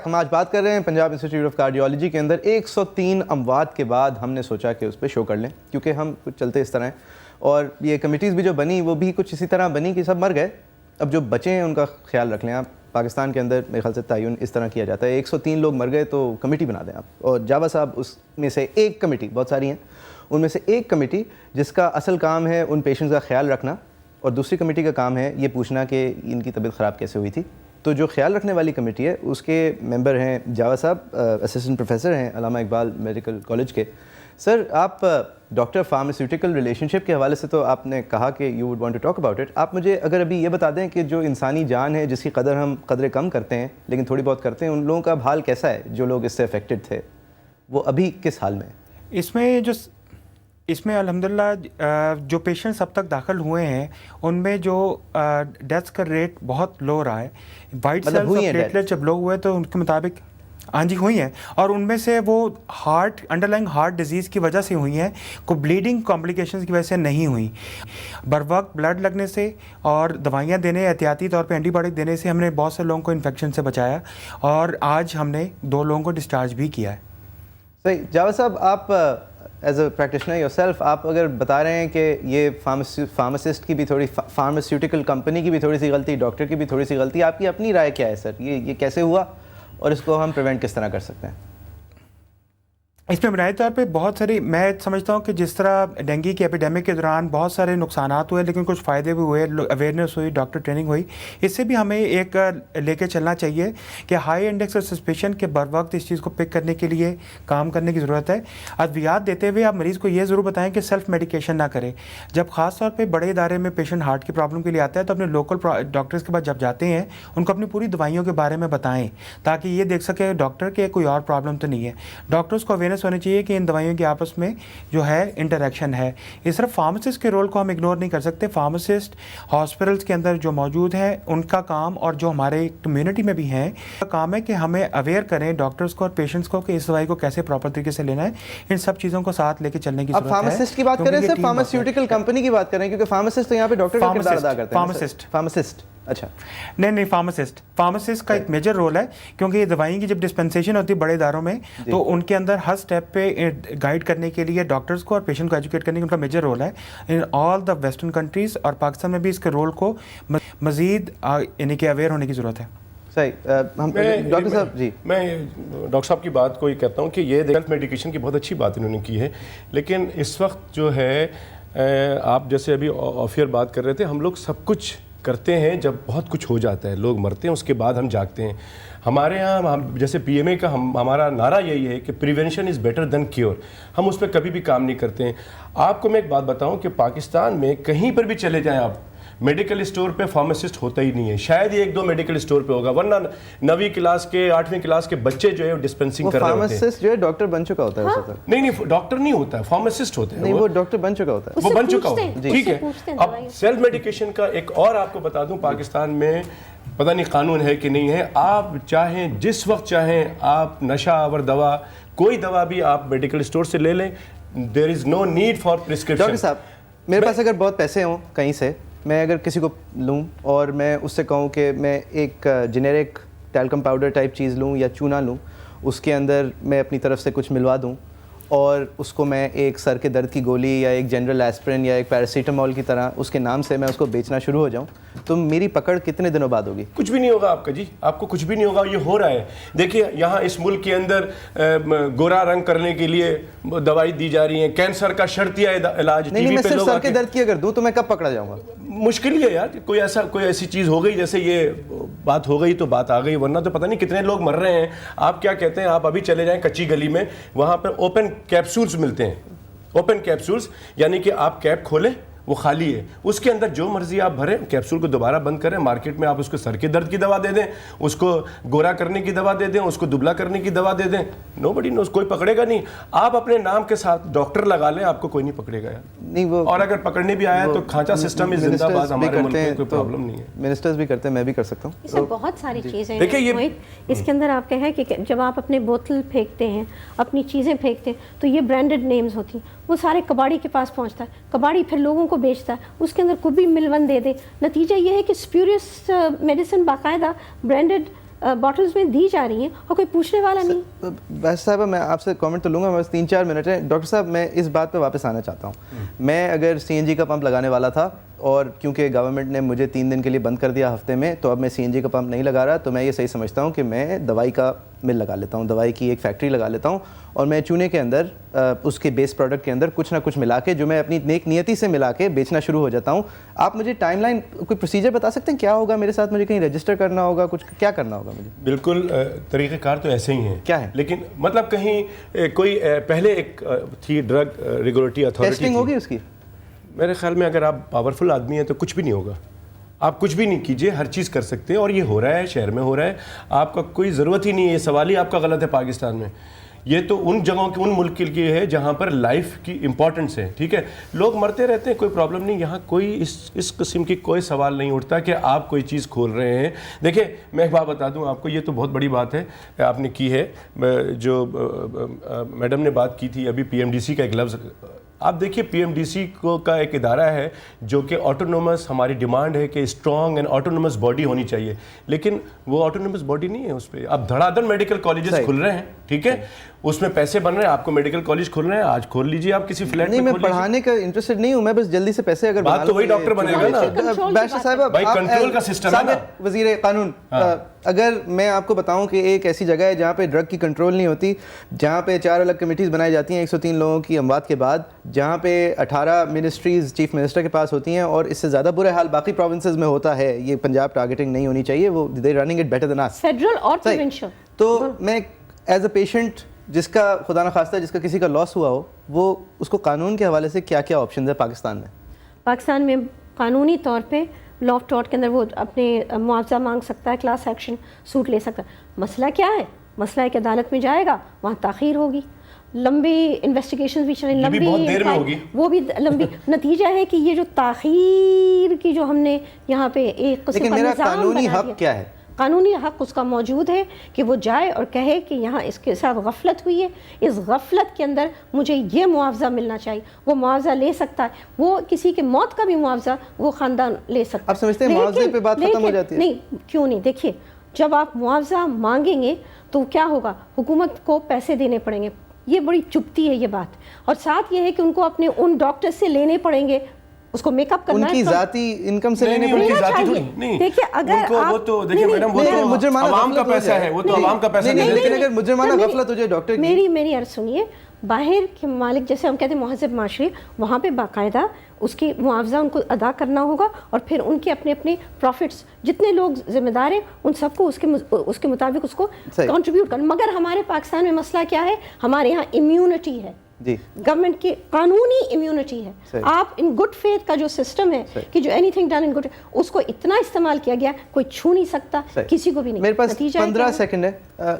ہم آج بات کر رہے ہیں پنجاب انسٹیٹیوٹ آف کارڈیالوجی کے اندر 103 اموات کے بعد ہم نے سوچا کہ اس پہ شو کر لیں، کیونکہ ہم کچھ چلتے اس طرح ہیں اور یہ کمیٹیز بھی جو بنی وہ بھی کچھ اسی طرح بنی کہ سب مر گئے، اب جو بچے ہیں ان کا خیال رکھ لیں آپ. پاکستان کے اندر میرے خیال سے تعین اس طرح کیا جاتا ہے، 103 لوگ مر گئے تو کمیٹی بنا دیں آپ، اور جاوا صاحب اس میں سے ایک کمیٹی، بہت ساری ہیں ان میں سے ایک کمیٹی جس کا اصل کام ہے ان پیشنٹس کا خیال رکھنا، اور دوسری کمیٹی کا کام ہے یہ پوچھنا کہ ان کی طبیعت خراب کیسے ہوئی تھی. تو جو خیال رکھنے والی کمیٹی ہے اس کے ممبر ہیں جاوا صاحب، اسسٹنٹ پروفیسر ہیں علامہ اقبال میڈیکل کالج کے. سر آپ ڈاکٹر فارماسیوٹیکل ریلیشن شپ کے حوالے سے تو آپ نے کہا کہ you would want to talk about it, آپ مجھے اگر ابھی یہ بتا دیں کہ جو انسانی جان ہے جس کی قدر ہم قدرے کم کرتے ہیں لیکن تھوڑی بہت کرتے ہیں، ان لوگوں کا حال کیسا ہے جو لوگ اس سے افیکٹڈ تھے، وہ ابھی کس حال میں؟ اس میں الحمدللہ جو پیشنٹس اب تک داخل ہوئے ہیں ان میں جو ڈیتھس کا ریٹ بہت لو رہا ہے. وائٹ سیلز اور پلیٹلیٹ جب لو ہوئے تو ان کے مطابق ہاں جی ہوئی ہیں، اور ان میں سے وہ انڈرلائنگ ہارٹ ڈیزیز کی وجہ سے ہوئی ہیں، کو بلیڈنگ کمپلیکیشنز کی وجہ سے نہیں ہوئی. بر وقت بلڈ لگنے سے اور دوائیاں دینے، احتیاطی طور پہ اینٹی بائیوٹک دینے سے ہم نے بہت سے لوگوں کو انفیکشن سے بچایا، اور آج ہم نے 2 لوگوں کو ڈسچارج بھی کیا ہے. صحیح. جاوید صاحب آپ as a practitioner your self, آپ اگر بتا رہے ہیں کہ یہ فارماسسٹ کی بھی تھوڑی، فارماسیوٹیکل کمپنی کی بھی تھوڑی سی غلطی، ڈاکٹر کی بھی تھوڑی سی غلطی، آپ کی اپنی رائے کیا ہے سر؟ یہ کیسے ہوا اور اس کو ہم پریونٹ کس طرح کر سکتے ہیں؟ اس میں بنیادی طور پہ بہت ساری، میں سمجھتا ہوں کہ جس طرح ڈینگی کے ایپیڈیمک کے دوران بہت سارے نقصانات ہوئے لیکن کچھ فائدے بھی ہوئے، اویئرنیس ہوئی، ڈاکٹر ٹریننگ ہوئی، اس سے بھی ہمیں ایک لے کے چلنا چاہیے کہ ہائی انڈیکس آف سسپیشن کے بر وقت اس چیز کو پک کرنے کے لیے کام کرنے کی ضرورت ہے. ادویات دیتے ہوئے آپ مریض کو یہ ضرور بتائیں کہ سیلف میڈیکیشن نہ کرے. جب خاص طور پہ بڑے ادارے میں پیشنٹ ہارٹ کی پرابلم کے لیے آتا ہے تو اپنے لوکل ڈاکٹرز کے پاس جب جاتے ہیں ان کو اپنی پوری دوائیوں کے بارے میں بتائیں تاکہ یہ دیکھ سکے ڈاکٹر کہ کوئی اور پرابلم تو نہیں ہے. ڈاکٹرز کو اویئرنیس ہونی چاہیے کہ ان دوائیوں کے آپس میں جو ہے انٹریکشن ہے. اس طرف فارماسسٹ کے رول کو ہم اگنور نہیں کر سکتے. فارماسسٹ ہاسپٹلس کے اندر جو موجود ہیں ان کا کام، اور جو ہمارے کمیونٹی میں بھی ہیں کا کام ہے کہ ہمیں اویئر کریں ڈاکٹرز کو اور پیشنٹس کو کہ اس دوائی کو کیسے پراپر طریقے سے لینا ہے. ان سب چیزوں کو ساتھ لے کے چلنے کی ضرورت ہے. اب فارماسسٹ کی بات کریں سر، فارماسیوٹیکل کمپنی کی بات کریں، کیونکہ فارماسسٹ تو یہاں پہ ڈاکٹر کا کردار ادا کرتے ہیں. فارماسسٹ اچھا نہیں، فارماسسٹ کا ایک میجر رول ہے، کیونکہ یہ دوائیں کی جب ڈسپنسیشن ہوتی ہے بڑے اداروں میں تو ان کے اندر ہر سٹیپ پہ گائیڈ کرنے کے لیے ڈاکٹرز کو اور پیشنٹ کو ایجوکیٹ کرنے کا ان کا میجر رول ہے ان آل دا ویسٹرن کنٹریز، اور پاکستان میں بھی اس کے رول کو مزید یعنی کہ اویئر ہونے کی ضرورت ہے. صحیح. ڈاکٹر صاحب جی، میں ڈاکٹر صاحب کی بات کو یہ کہتا ہوں کہ یہ سیلف میڈیکیشن کی بہت اچھی بات انہوں نے کی ہے، لیکن اس وقت جو ہے آپ جیسے ابھی آف ایئر بات کر رہے تھے، ہم لوگ سب کچھ کرتے ہیں جب بہت کچھ ہو جاتا ہے، لوگ مرتے ہیں، اس کے بعد ہم جاگتے ہیں. ہمارے یہاں جیسے پی ایم اے کا ہمارا نعرہ یہی ہے کہ prevention is better than cure. ہم اس پہ کبھی بھی کام نہیں کرتے ہیں. آپ کو میں ایک بات بتاؤں کہ پاکستان میں کہیں پر بھی چلے جائیں آپ، میڈیکل اسٹور پہ فارماسسٹ ہوتا ہی نہیں ہے. شاید یہ 1-2 میڈیکل اسٹور پہ ہوگا، ورنہ 9ویں کلاس کے 8ویں کلاس کے بچے جو ہے ڈسپینسنگ کر رہے ہوتے ہیں. فارماسسٹ جو ہے ڈاکٹر بن چکا ہوتا ہے. نہیں، ڈاکٹر نہیں ہوتا ہے، فارماسسٹ ہوتا ہے. نہیں، وہ ڈاکٹر بن چکا ہوتا ہے، وہ بن چکا ہوتا ہے. ٹھیک ہے. اب سیلف میڈیکیشن کا ایک اور آپ کو بتا دوں، پاکستان میں پتہ نہیں قانون ہے کہ نہیں ہے، آپ چاہیں جس وقت چاہیں آپ نشہ آور دوا، کوئی دوا بھی آپ میڈیکل اسٹور سے لے لیں. There is no need for prescription. Doctor صاحب میرے پاس اگر بہت پیسے ہوں کہیں سے، میں اگر کسی کو لوں اور میں اس سے کہوں کہ میں ایک جنیرک ٹیلکم پاؤڈر ٹائپ چیز لوں یا چونا لوں، اس کے اندر میں اپنی طرف سے کچھ ملوا دوں اور اس کو میں ایک سر کے درد کی گولی یا ایک جنرل ایسپرین یا ایک پیراسیٹامول کی طرح اس کے نام سے میں اس کو بیچنا شروع ہو جاؤں، تو میری پکڑ کتنے دنوں بعد ہوگی؟ کچھ بھی نہیں ہوگا آپ کا جی، آپ کو کچھ بھی نہیں ہوگا. یہ ہو رہا ہے. دیکھیے یہاں اس ملک کے اندر گورا رنگ کرنے کے لیے دوائی دی جا رہی ہیں، کینسر کا شرطیہ علاج. نہیں، میں صرف سر کے درد کی اگر دوں تو میں کب پکڑا جاؤں گا؟ مشکل ہی ہے یار. کوئی ایسی چیز ہو گئی، جیسے یہ بات ہو گئی تو بات آ گئی، ورنہ تو پتہ نہیں کتنے لوگ مر رہے ہیں. آپ کیا کہتے ہیں، آپ ابھی چلے جائیں کچی گلی میں، وہاں پہ اوپن کیپسولز ملتے ہیں. اوپن کیپسولز یعنی کہ آپ کیپ کھولیں، وہ خالی ہے، اس کے اندر جو مرضی آپ بھریں، کیپسول کو دوبارہ بند کریں. مارکیٹ میں آپ اس کو سر کے درد کی دوا دے دیں، اس کو گورا کرنے کی دوا دے دیں، اس کو دبلا کرنے کی دوا دے دیں. نو بڈی نوز، کوئی پکڑے گا نہیں. آپ اپنے نام کے ساتھ ڈاکٹر لگا لیں، آپ کو کوئی نہیں پکڑے گا یار. نہیں وہ، اور اگر پکڑنے بھی آیا تو کھانچا سسٹم زندہ باد. ہمارے ملک میں کوئی پرابلم نہیں ہے. منسٹرز بھی کرتے ہیں، میں بھی کر سکتا ہوں. اس میں بہت ساری چیزیں ہیں. اس کے اندر آپ کہیں کہ جب آپ اپنے بوتل پھینکتے ہیں، اپنی چیزیں پھینکتے ہیں تو یہ برانڈڈ نیمز ہوتی ہیں، وہ سارے کباڑی کے پاس پہنچتا ہے، کباڑی پھر لوگوں کو بیچتا ہے، اس کے اندر کوئی بھی ملون دے دے. نتیجہ یہ ہے کہ اسپیوریس میڈیسن باقاعدہ برانڈڈ बॉटल्स में दी जा रही हैं और कोई पूछने वाला नहीं। वैसे साहब मैं आपसे कमेंट तो लूँगा, बस 3-4 मिनट है। डॉक्टर साहब मैं इस बात पे वापस आना चाहता हूँ। मैं अगर CNG का पंप लगाने वाला था और क्योंकि गवर्नमेंट ने मुझे 3 दिन के लिए बंद कर दिया हफ्ते में, तो अब मैं CNG का पंप नहीं लगा रहा, तो मैं ये सही समझता हूँ कि मैं दवाई का मिल लगा लेता हूँ, दवाई की एक फैक्ट्री लगा लेता हूँ और मैं चूने के अंदर उसके बेस प्रोडक्ट के अंदर कुछ ना कुछ मिला के, जो मैं अपनी नेक नियति से मिला के बेचना शुरू हो जाता हूँ। आप मुझे टाइमलाइन, कोई प्रोसीजर बता सकते हैं क्या होगा मेरे साथ? मुझे कहीं रजिस्टर करना होगा, कुछ क्या करना होगा मुझे? बिल्कुल तरीक़ेकार तो ऐसे ही हैं। क्या है? लेकिन मतलब कहीं कोई पहले एक थी ड्रग रेगुलेटरी अथॉरिटी, टेस्टिंग होगी उसकी? मेरे ख्याल में अगर आप पावरफुल आदमी हैं तो कुछ भी नहीं होगा, आप कुछ भी नहीं कीजिए, हर चीज़ कर सकते हैं और ये हो रहा है, शहर में हो रहा है। आपका कोई ज़रूरत ही नहीं है, ये सवाल ही आपका गलत है पाकिस्तान में। ये तो उन जगहों के, उन मुल्क के लिए है जहाँ पर लाइफ की इंपॉर्टेंस है, ठीक है। लोग मरते रहते हैं, कोई प्रॉब्लम नहीं, यहाँ कोई इस किस्म की कोई सवाल नहीं उठता कि आप कोई चीज़ खोल रहे हैं। देखिए मैं एक बात बता दूँ आपको, ये तो बहुत बड़ी बात है आपने की है, जो मैडम ने बात की थी अभी PMDC का एक लफ्ज़। आप देखिए PMDC को का एक इदारा है जो कि ऑटोनोमस, हमारी डिमांड है कि स्ट्रॉन्ग एंड ऑटोनोमस बॉडी होनी चाहिए, लेकिन वो ऑटोनोमस बॉडी नहीं है। उस पर अब धड़ाधड़ मेडिकल कॉलेजेस खुल रहे हैं, ठीक है, उसमें पैसे बन रहे हैं, आपको मेडिकल कॉलेज खोल रहे हैं, आज खोल लीजिए आप किसी फ्लैट में। नहीं, मैं पढ़ाने का इंटरेस्टेड नहीं हूँ, मैं बस जल्दी से पैसे अगर बात तो वही डॉक्टर बनेगा ना। बैरिस्टर साहब, भाई कंट्रोल का सिस्टम है ना। वज़ीर कानून, अगर मैं आपको बताऊं कि एक ऐसी जगह है जहाँ पे ड्रग की कंट्रोल नहीं होती, जहाँ पे 4 अलग कमेटीज़ बनाई जाती हैं 103 लोगों की अमवात के बाद, जहाँ पे 18 मिनिस्ट्रीज़ चीफ मिनिस्टर के पास होती हैं और इससे ज़्यादा बुरा हाल बाकी प्रोविंसेस में होता है। ये पंजाब टारगेटिंग नहीं होनी चाहिए, वो दे running it better than us, federal और प्रोविंशियल। तो मैं एज अ पेशेंट जिसका खुदा न खास्ता जिसका किसी का लॉस हुआ हो, वो उसको कानून के हवाले से क्या क्या ऑप्शन है पाकिस्तान में? पाकिस्तान में कानूनी तौर पे लॉ ऑफ टॉर्ट के अंदर वो अपने मुआवजा मांग सकता है, क्लास एक्शन सूट ले सकता है। मसला क्या है? मसला है कि अदालत में जाएगा, वहाँ ताख़ीर होगी, लंबी इन्वेस्टिगेशन भी चलेंगी, लंबी बहुत देर में होगी, वो भी लंबी। नतीजा है कि ये जो ताख़ीर की जो हमने यहाँ पे एक किस्म का निज़ाम कानूनी बना हक दिया, क्या है? कानूनी हक उसका मौजूद है कि वो जाए और कहे कि यहाँ इसके साथ गफलत हुई है, इस गफलत के अंदर मुझे ये मुआवजा मिलना चाहिए। वो मुआवजा ले सकता है, वो किसी के मौत का भी मुआवजा वो ख़ानदान ले सकता है। आप समझते हैं मुआवजे पे बात खत्म हो जाती है? नहीं, क्यों नहीं। देखिए, जब आप मुआवजा मांगेंगे तो क्या होगा, हुकूमत को पैसे देने पड़ेंगे, ये बड़ी चुभती है ये बात। और साथ ये है कि उनको अपने उन डॉक्टर से लेने पड़ेंगे, उसको मेकअप करना उनकी है, जाती इनकम से लेने उनकी पड़ेगी। जाती थोड़ी नहीं। देखिए अगर वो तो देखिए मैडम, वो तो मुजरमाना आवाम का पैसा है, वो तो आवाम का पैसा नहीं, है। लेकिन अगर मुजरमाना गफलत हो जाए डॉक्टर की, मेरी अर्ज़ सुनिए, बाहर के मालिक जैसे हम कहते हैं महज़ब माशरे, वहाँ पे बाकायदा उसकी मुआवजा उनको अदा करना होगा और फिर उनके अपने अपने प्रॉफिट्स, जितने लोग जिम्मेदार हैं उन सबको उसके मुताबिक उसको कंट्रीब्यूट करना। मगर हमारे पाकिस्तान में मसला क्या है, हमारे यहाँ इम्यूनिटी है, गवर्नमेंट की कानूनी इम्यूनिटी है। आप इन गुड फेथ का जो सिस्टम है कि जो एनीथिंग डन इन गुड, उसको इतना इस्तेमाल किया गया, कोई छू नहीं सकता, किसी को भी नहीं। मेरे पास 15 सेकंड है।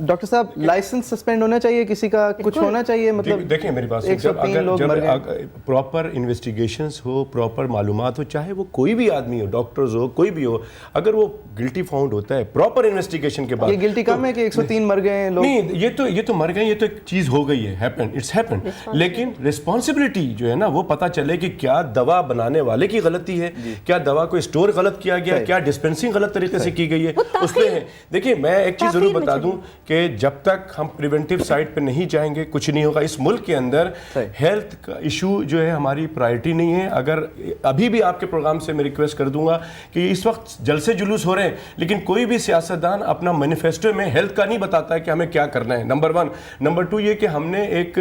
डॉक्टर साहब, लाइसेंस सस्पेंड होना चाहिए किसी का, कुछ होना चाहिए, मतलब देखिए मेरी बात, जब प्रॉपर इन्वेस्टिगेशंस हो, प्रॉपर मालूमात हो, चाहे वो कोई भी आदमी हो, डॉक्टर्स हो, कोई भी हो, अगर वो गिल्टी फाउंड होता है प्रॉपर इन्वेस्टिगेशन के बाद, ये गिल्टी कम है कि 103 मर गए हैं लोग? नहीं, ये तो मर गए, ये तो एक चीज हो गई है, हैपन, इट्स हैपन। लेकिन रिस्पॉन्सिबिलिटी जो है ना, वो पता चले कि क्या दवा बनाने वाले की गलती है, क्या दवा को स्टोर गलत किया गया, क्या डिस्पेंसिंग गलत तरीके से की गई है, उसमें है। देखिए मैं एक चीज जरूर बता दूं कि जब तक हम प्रिवेंटिव साइड पे नहीं जाएंगे कुछ नहीं होगा। इस मुल्क के अंदर हेल्थ का इशू जो है हमारी प्रायोरिटी नहीं है। अगर अभी भी आपके प्रोग्राम से मैं रिक्वेस्ट कर दूंगा कि इस वक्त जलसे जुलूस हो रहे हैं, लेकिन कोई भी सियासतदान अपना मैनिफेस्टो में हेल्थ का नहीं बताता है कि हमें क्या करना है, नंबर 1। नंबर 2 ये कि हमने एक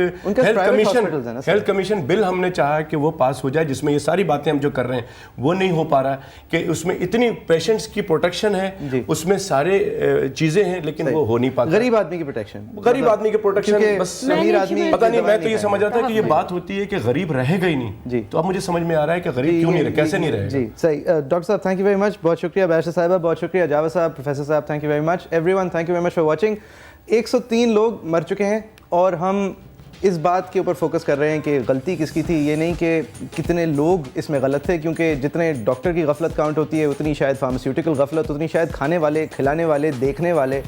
हेल्थ कमीशन बिल हमने चाहा कि वो पास हो जाए, जिसमें ये सारी बातें हम जो कर रहे हैं वो नहीं हो पा रहा कि उसमें इतनी पेशेंट्स की प्रोटेक्शन है, उसमें सारे चीजें हैं, लेकिन वो हो नहीं पाता। गरीब आदमी की प्रोटेक्शन, गरीब आदमी के प्रोटेक्शन, बस अमीर आदमी पता नहीं, मैं तो ये समझ रहा था कि ये बात होती है कि गरीब रहेगा ही नहीं, तो अब मुझे समझ में आ रहा है कि गरीब क्यों नहीं रहे, कैसे नहीं रहे। जी सही। डॉक्टर साहब थैंक यू वेरी मच, बहुत शुक्रिया। बैरिस्टर साहिबा बहुत शुक्रिया। जावेद साहब, प्रोफेसर साहब thank you very much. Everyone thank you very much for watching. 103 लोग मर चुके हैं और हम इस बात के ऊपर फोकस कर रहे हैं कि गलती किसकी थी, ये नहीं कि कितने लोग इसमें गलत थे, क्योंकि जितने डॉक्टर की गफलत काउंट होती है उतनी शायद फार्मास्यूटिकल गफलत, उतनी शायद खाने वाले, खिलाने वाले, देखने वाले।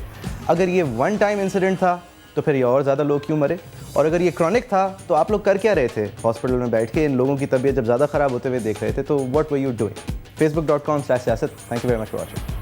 अगर ये वन टाइम इंसिडेंट था तो फिर ये और ज़्यादा लोग क्यों मरे, और अगर ये क्रॉनिक था तो आप लोग कर क्या रहे थे हॉस्पिटल में बैठ के इन लोगों की तबीयत जब ज़्यादा ख़राब होते हुए देख रहे थे, तो what were you doing? facebook.com/siyasat। Thank you very much for watching.